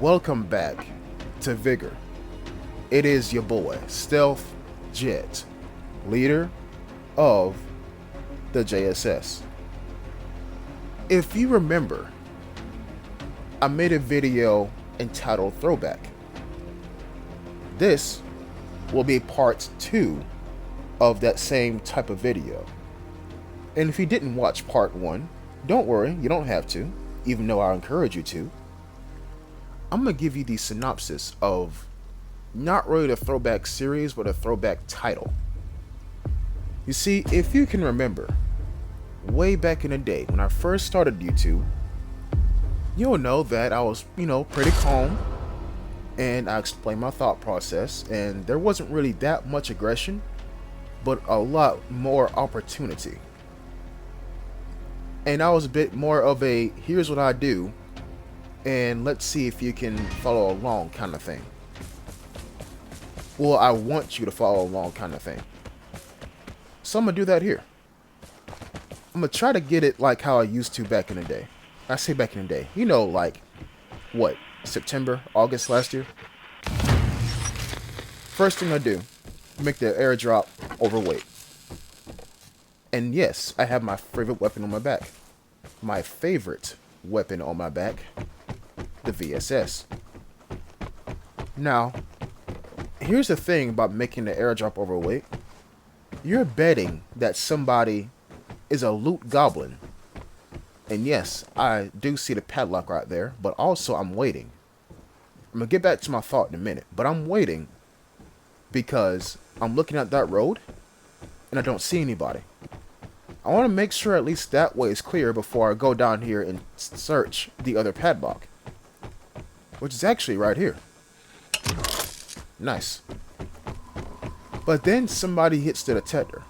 Welcome back to Vigor. It is your boy, Stealth Jet, leader of the JSS. If you remember, I made a video entitled Throwback. This will be part 2 of that same type of video. And if you didn't watch part 1, don't worry, you don't have to, even though I encourage you to. I'm going to give you the synopsis of not really the Throwback series, but a Throwback title. You see, if you can remember, way back in the day when I first started YouTube, you'll know that I was, pretty calm, and I explained my thought process, and there wasn't really that much aggression, but a lot more opportunity. And I was a bit more of a, here's what I do, and let's see if you can follow along kind of thing. Well, I want you to follow along kind of thing. So I'm going to do that here. I'm going to try to get it like how I used to back in the day. I say back in the day. Like, what, September, August last year? First thing I do, make the airdrop overweight. And yes, I have my favorite weapon on my back. My favorite weapon on my back, the VSS. Now, here's the thing about making the airdrop overweight. You're betting that somebody is a loot goblin. And yes, I do see the padlock right there, but also I'm waiting. I'm going to get back to my thought in a minute, but I'm waiting because I'm looking at that road and I don't see anybody. I want to make sure at least that way is clear before I go down here and search the other padlock, which is actually right here. Nice. But then somebody hits the detector.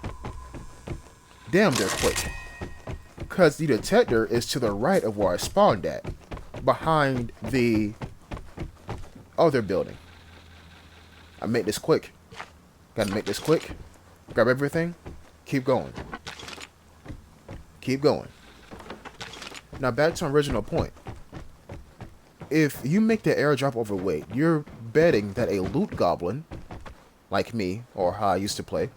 Damn, they're quick. Because the detector is to the right of where I spawned at, behind the other building. I make this quick. Gotta make this quick. Grab everything. Keep going. Keep going. Now back to my original point. If you make the airdrop overweight, you're betting that a loot goblin, like me, or how I used to play,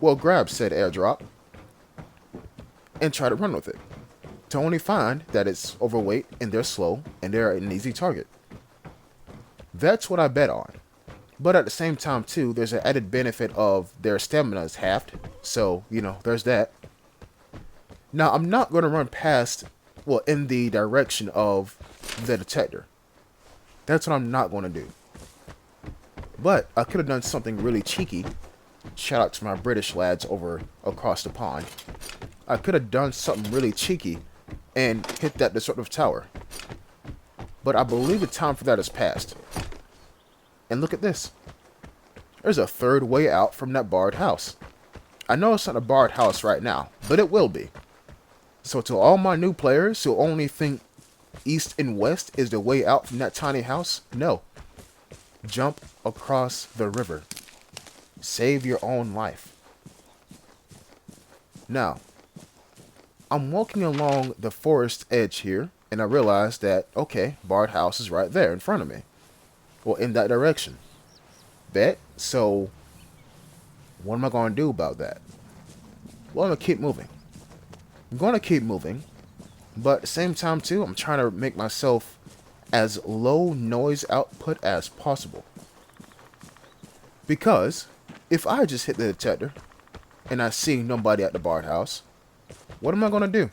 will grab said airdrop and try to run with it, to only find that it's overweight and they're slow and they're an easy target. That's what I bet on. But at the same time too, there's an added benefit of their stamina is halved, so there's that. Now I'm not going to run past, in the direction of the detector. That's what I'm not going to do. But I could have done something really cheeky. Shout out to my British lads over across the pond. I could have done something really cheeky and hit that destructive tower. But I believe the time for that has passed. And look at this. There's a third way out from that barred house. I know it's not a barred house right now, but it will be. So to all my new players who only think east and west is the way out from that tiny house, no. Jump across the river. Save your own life. Now, I'm walking along the forest edge here, and I realize that, okay, barred house is right there in front of me. Well, in that direction. Bet? So, what am I going to do about that? Well, I'm going to keep moving. I'm going to keep moving, but at the same time, too, I'm trying to make myself as low noise output as possible. Because if I just hit the detector and I see nobody at the barred house, what am I going to do?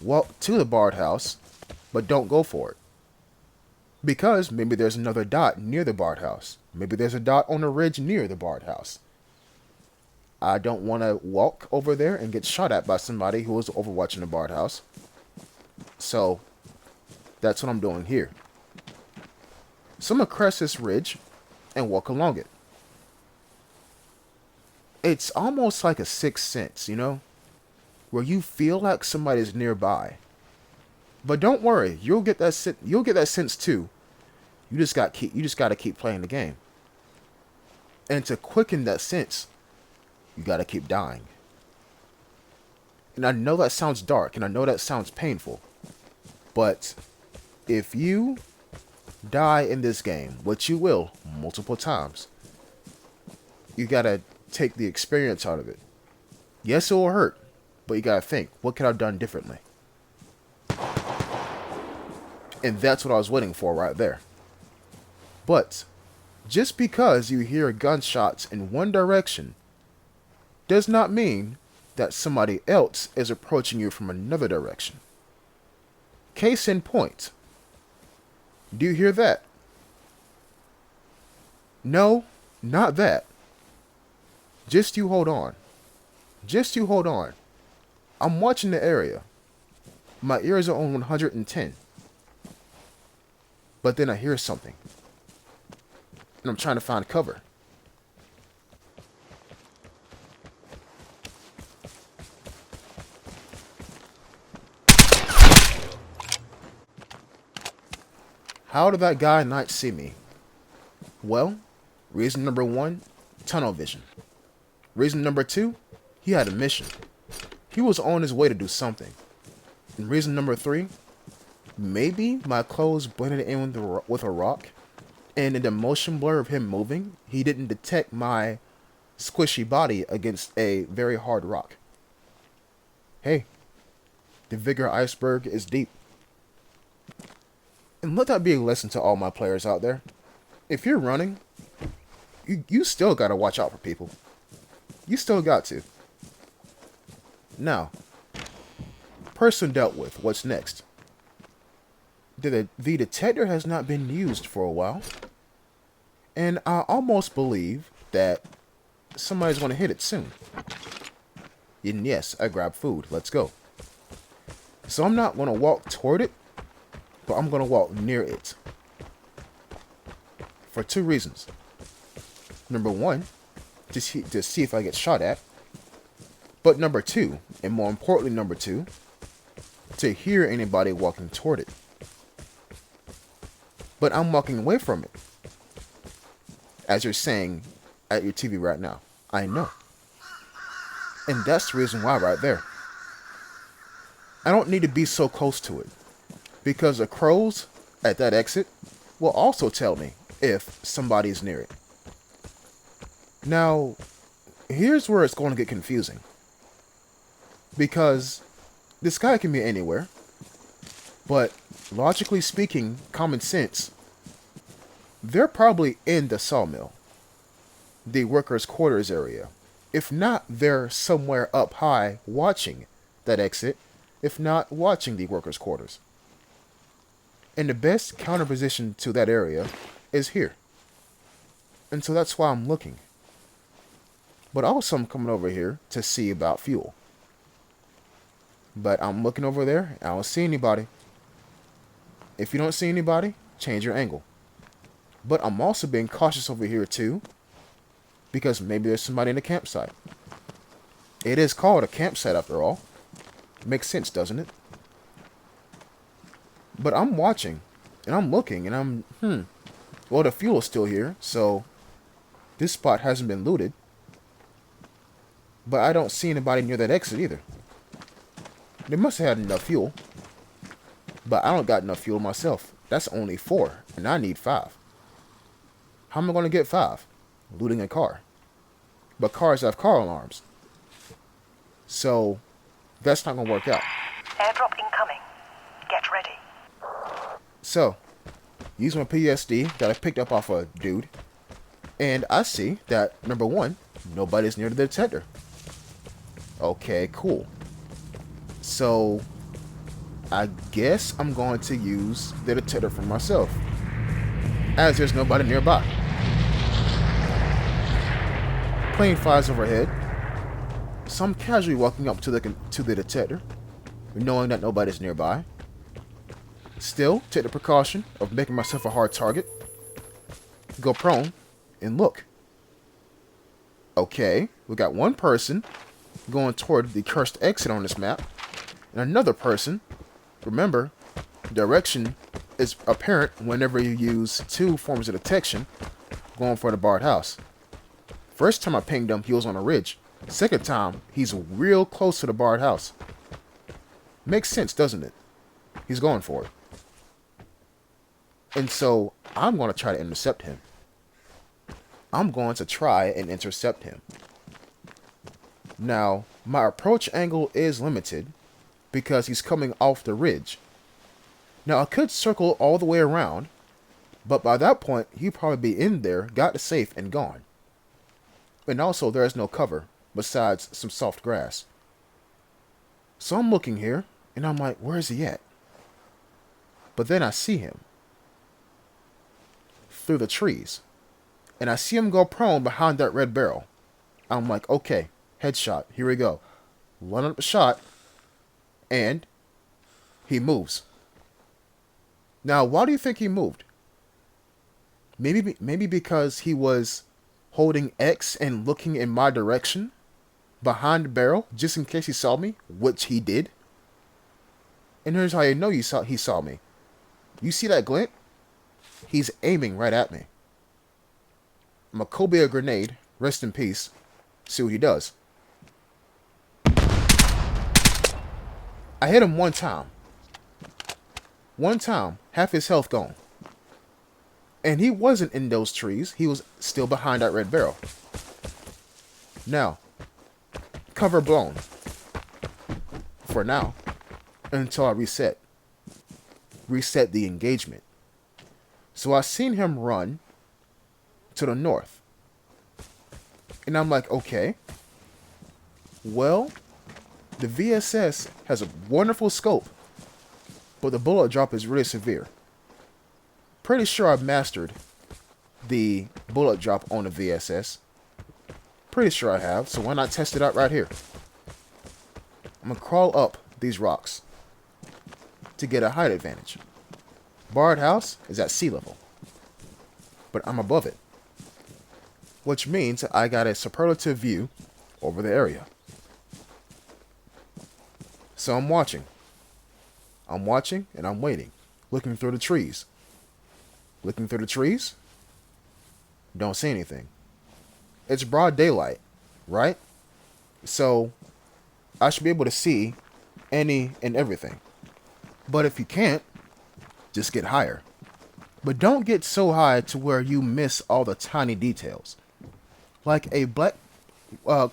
Walk to the barred house, but don't go for it. Because maybe there's another dot near the barred house. Maybe there's a dot on a ridge near the barred house. I don't want to walk over there and get shot at by somebody who is overwatching the barred house. So, that's what I'm doing here. So I'm going to crest this ridge and walk along it. It's almost like a sixth sense, where you feel like somebody's nearby. But don't worry, you'll get that sense too. You just got to keep playing the game. And to quicken that sense, you got to keep dying. And I know that sounds dark, and I know that sounds painful. But if you die in this game, which you will multiple times, you gotta take the experience out of it. Yes, it will hurt, but you gotta think, what could I have done differently? And that's what I was waiting for right there. But just because you hear gunshots in one direction does not mean that somebody else is approaching you from another direction. Case in point. Do you hear that? No, not that. Just you hold on. Just you hold on. I'm watching the area. My ears are on 110. But then I hear something. And I'm trying to find cover. How did that guy not see me? Well, reason number one, tunnel vision. Reason number two, he had a mission. He was on his way to do something. And reason number three, maybe my clothes blended in with a rock, and in the motion blur of him moving, he didn't detect my squishy body against a very hard rock. Hey, the Vigor iceberg is deep. And let that be a lesson to all my players out there. If you're running, you still gotta watch out for people. You still got to. Now, person dealt with, what's next? The detector has not been used for a while. And I almost believe that somebody's going to hit it soon. And yes, I grabbed food. Let's go. So I'm not going to walk toward it, but I'm going to walk near it. For two reasons. Number one, to see if I get shot at. But number two, and more importantly number two, to hear anybody walking toward it. But I'm walking away from it. As you're saying at your TV right now. I know. And that's the reason why right there. I don't need to be so close to it. Because the crows at that exit will also tell me if somebody's near it. Now, here's where it's going to get confusing. Because this guy can be anywhere. But logically speaking, common sense, they're probably in the sawmill, the workers' quarters area. If not, they're somewhere up high watching that exit, if not watching the workers' quarters. And the best counter position to that area is here. And so that's why I'm looking. But also I'm coming over here to see about fuel. But I'm looking over there, I don't see anybody. If you don't see anybody, change your angle. But I'm also being cautious over here too, because maybe there's somebody in the campsite. It is called a campsite after all. Makes sense, doesn't it? But I'm watching, and I'm looking, and I'm, well, the fuel is still here, so this spot hasn't been looted. But I don't see anybody near that exit either. They must have had enough fuel. But I don't got enough fuel myself. That's only 4, and I need 5. How am I going to get 5? Looting a car. But cars have car alarms. So, that's not going to work out. Airdrop incoming. Get ready. So, use my PSD that I picked up off a dude. And I see that, number one, nobody's near the detector. Okay, cool. So, I guess I'm going to use the detector for myself, as there's nobody nearby. Plane flies overhead, so I'm casually walking up to the detector, knowing that nobody's nearby. Still, take the precaution of making myself a hard target. Go prone, and look. Okay, we got one person going toward the cursed exit on this map, and another person. Remember, direction is apparent whenever you use 2 forms of detection going for the barred house. First time I pinged him, he was on a ridge. Second time, he's real close to the barred house. Makes sense, doesn't it? He's going for it. And so I'm going to try to intercept him. I'm going to try and intercept him. Now, my approach angle is limited because he's coming off the ridge. Now, I could circle all the way around, but by that point, he'd probably be in there, got the safe, and gone. And also, there is no cover besides some soft grass. So I'm looking here, and I'm like, where is he at? But then I see him through the trees, and I see him go prone behind that red barrel. I'm like, okay, headshot, here we go. Line up a shot, and he moves. Now, why do you think he moved? Maybe because he was holding X and looking in my direction behind the barrel, just in case he saw me, which he did. And here's how you know he saw me. You see that glint? He's aiming right at me. I'm a Kobe a grenade, rest in peace. See what he does. I hit him one time. One time, half his health gone. And he wasn't in those trees. He was still behind that red barrel. Now, cover blown. For now. Until I reset. Reset the engagement. So I seen him run to the north. And I'm like, okay. Well, the VSS has a wonderful scope, but the bullet drop is really severe. Pretty sure I've mastered the bullet drop on the VSS. Pretty sure I have, so why not test it out right here? I'm going to crawl up these rocks to get a height advantage. Barred house is at sea level, but I'm above it, which means I got a superlative view over the area. So I'm watching. I'm watching and I'm waiting, looking through the trees. Looking through the trees, don't see anything. It's broad daylight, right? So I should be able to see any and everything. But if you can't, just get higher. But don't get so high to where you miss all the tiny details. Like a black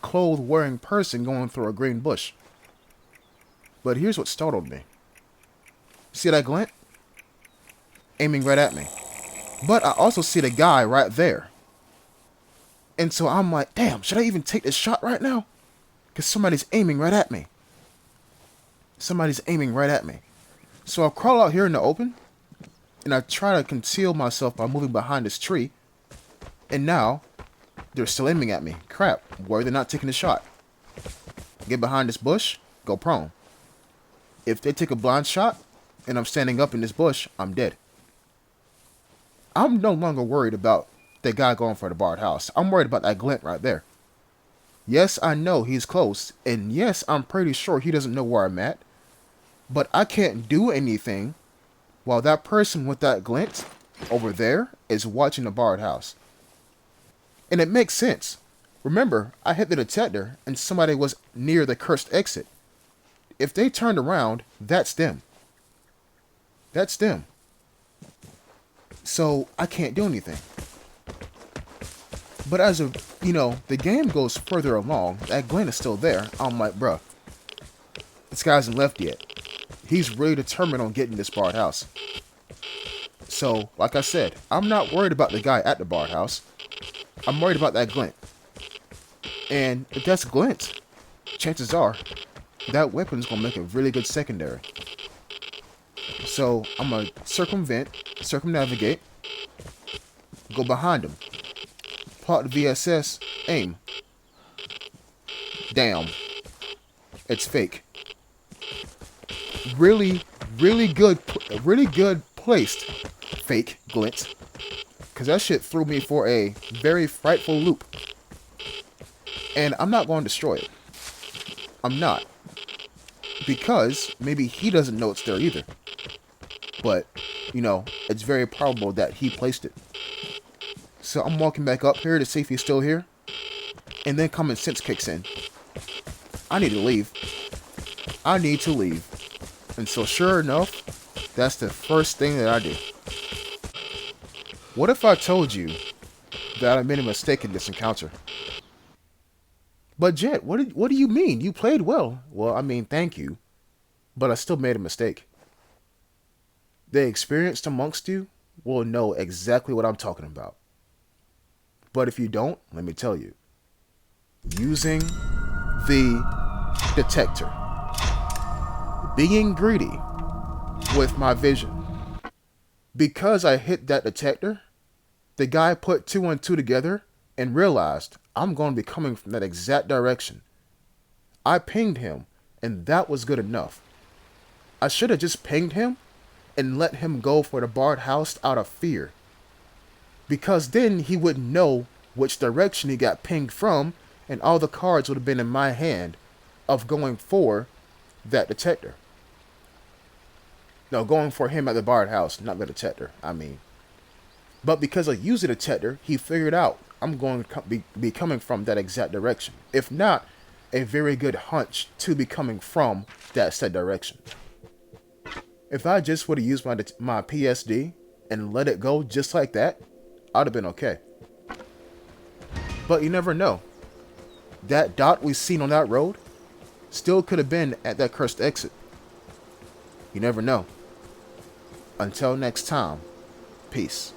clothes wearing person going through a green bush. But here's what startled me. See that glint? Aiming right at me. But I also see the guy right there. And so I'm like, damn, should I even take this shot right now? Because somebody's aiming right at me. Somebody's aiming right at me. So I crawl out here in the open. And I try to conceal myself by moving behind this tree. And now, they're still aiming at me. Crap, why are they not taking the shot? Get behind this bush, go prone. If they take a blind shot, and I'm standing up in this bush, I'm dead. I'm no longer worried about the guy going for the barred house. I'm worried about that glint right there. Yes, I know he's close. And yes, I'm pretty sure he doesn't know where I'm at. But I can't do anything while that person with that glint over there is watching the barred house. And it makes sense. Remember, I hit the detector and somebody was near the cursed exit. If they turned around, that's them. That's them. So I can't do anything. But as of, the game goes further along, that glint is still there. I'm like, bruh, this guy hasn't left yet. He's really determined on getting this barred house. So, like I said, I'm not worried about the guy at the barred house. I'm worried about that glint. And if that's glint, chances are that weapon's gonna make a really good secondary. So I'm gonna circumnavigate, go behind him, plot the VSS, aim. Damn, it's fake. Really good placed fake glint, because that shit threw me for a very frightful loop. And I'm not going to destroy it. I'm not. Because maybe he doesn't know it's there either. But, it's very probable that he placed it. So I'm walking back up here to see if he's still here. And then common sense kicks in. I need to leave. I need to leave. And so sure enough, that's the first thing that I do. What if I told you that I made a mistake in this encounter? But Jet, what do you mean? You played well. Well, I mean, thank you, but I still made a mistake. The experienced amongst you will know exactly what I'm talking about. But if you don't, let me tell you. Using the detector. Being greedy with my vision. Because I hit that detector, the guy put two and two together and realized I'm going to be coming from that exact direction. I pinged him, and that was good enough. I should have just pinged him and let him go for the barred house out of fear. Because then he wouldn't know which direction he got pinged from, and all the cards would have been in my hand of going for that detector. No, going for him at the barred house, not the detector, I mean. But because I used the detector, he figured out I'm going to be coming from that exact direction. If not, a very good hunch to be coming from that said direction. If I just would have used my PSD and let it go just like that, I'd have been okay. But you never know. That dot we seen on that road still could have been at that cursed exit. You never know. Until next time, peace.